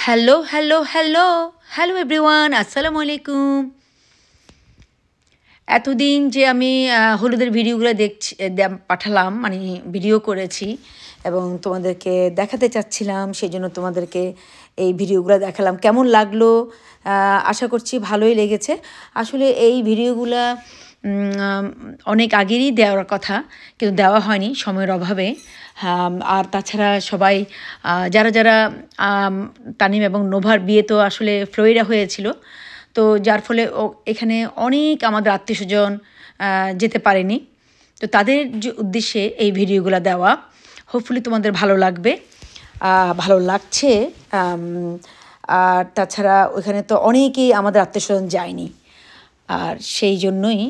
Hello hello hello hello everyone, আসসালামু আলাইকুম। এতদিন যে আমি হলুদের ভিডিওগুলো পাঠালাম, মানে ভিডিও করেছি এবং তোমাদেরকে দেখাতে চাচ্ছিলাম, সেই জন্য তোমাদেরকে এই ভিডিওগুলো দেখালাম। কেমন লাগলো? আশা করছি ভালোই লেগেছে। আসলে এই ভিডিওগুলা অনেক আগেরই দেওয়ার কথা, কিন্তু দেওয়া হয়নি সময়ের অভাবে। আর তাছাড়া সবাই যারা যারা তানিম এবং নোভার বিয়ে তো আসলে ফ্লোরিডা হয়েছিল, তো যার ফলে এখানে অনেক আমাদের আত্মীয়স্বজন যেতে পারেনি। তো তাদের যে উদ্দেশ্যে এই ভিডিওগুলো দেওয়া, হোপফুলি তোমাদের ভালো লাগবে, ভালো লাগছে। আর তাছাড়া ওইখানে তো অনেকেই আমাদের আত্মীয়স্বজন যায়নি, আর সেই জন্যই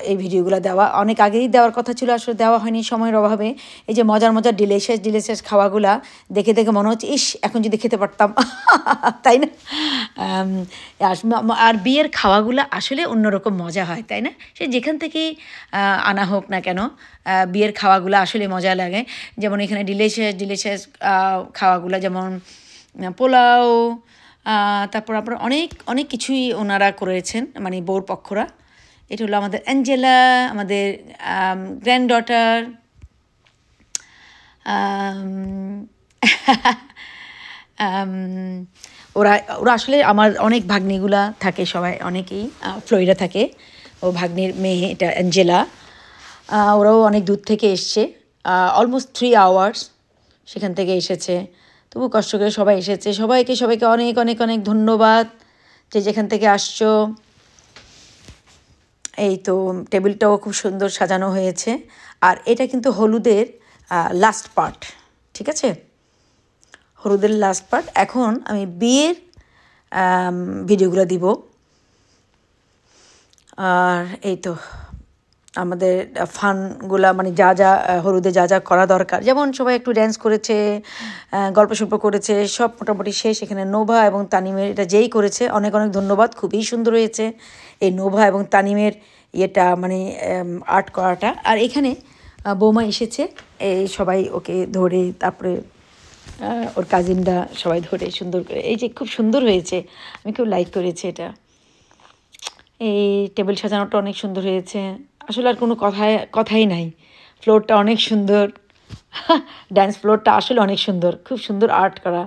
এই ভিডিওগুলো দেওয়া। অনেক আগেই দেওয়ার কথা ছিল, আসলে দেওয়া হয়নি সময়ের অভাবে। এই যে মজার মজার ডিলিশিয়াস খাওয়াগুলা দেখে দেখে মনে হচ্ছে, ইস এখন যদি খেতে পারতাম, তাই না? আর বিয়ের খাওয়াগুলো আসলে অন্যরকম মজা হয়, তাই না? সে যেখান থেকেই আনা হোক না কেন, বিয়ের খাওয়াগুলো আসলে মজা লাগে। যেমন এখানে ডিলিশিয়াস খাওয়াগুলো, যেমন পোলাও, তারপর আপনার অনেক অনেক কিছুই ওনারা করেছেন, মানে বউর পক্ষরা। এটা হলো আমাদের অ্যাঞ্জেলা, আমাদের গ্র্যান্ড ডটার। ওরা ওরা আসলে আমার অনেক ভাগ্নিগুলা থাকে, সবাই অনেকেই ফ্লোরিডা থাকে। ও ভাগ্নির মেয়ে, এটা অ্যাঞ্জেলা। ওরাও অনেক দূর থেকে এসছে, অলমোস্ট 3 আওয়ার্স সেখান থেকে এসেছে। তবু কষ্ট করে সবাই এসেছে। সবাইকে অনেক অনেক অনেক ধন্যবাদ যে যেখান থেকে আসছো। এই তো টেবিলটাও খুব সুন্দর সাজানো হয়েছে। আর এটা কিন্তু হলুদের লাস্ট পার্ট, ঠিক আছে? হলুদের লাস্ট পার্ট। এখন আমি বিয়ের ভিডিওগুলো দিব। আর এই তো আমাদের ফানগুলা, মানে যা যা হলুদে যা যা করা দরকার, যেমন সবাই একটু ড্যান্স করেছে, গল্প সল্প করেছে, সব মোটামুটি শেষ। এখানে নোভা এবং তানিমের এটা যেই করেছে, অনেক অনেক ধন্যবাদ, খুবই সুন্দর হয়েছে এই নোভা এবং তানিমের ইয়েটা, মানে আর্ট করাটা। আর এখানে বৌমা এসেছে, এই সবাই ওকে ধরে, তারপরে ওর কাজিনরা সবাই ধরে সুন্দর করে, এই যে খুব সুন্দর হয়েছে, আমি খুব লাইক করেছি এটা। এই টেবিল সাজানোটা অনেক সুন্দর হয়েছে, আসলে আর কোনো কথাই নাই। ফ্লোরটা অনেক সুন্দর, ড্যান্স ফ্লোরটা আসলে অনেক সুন্দর, খুব সুন্দর আর্ট করা।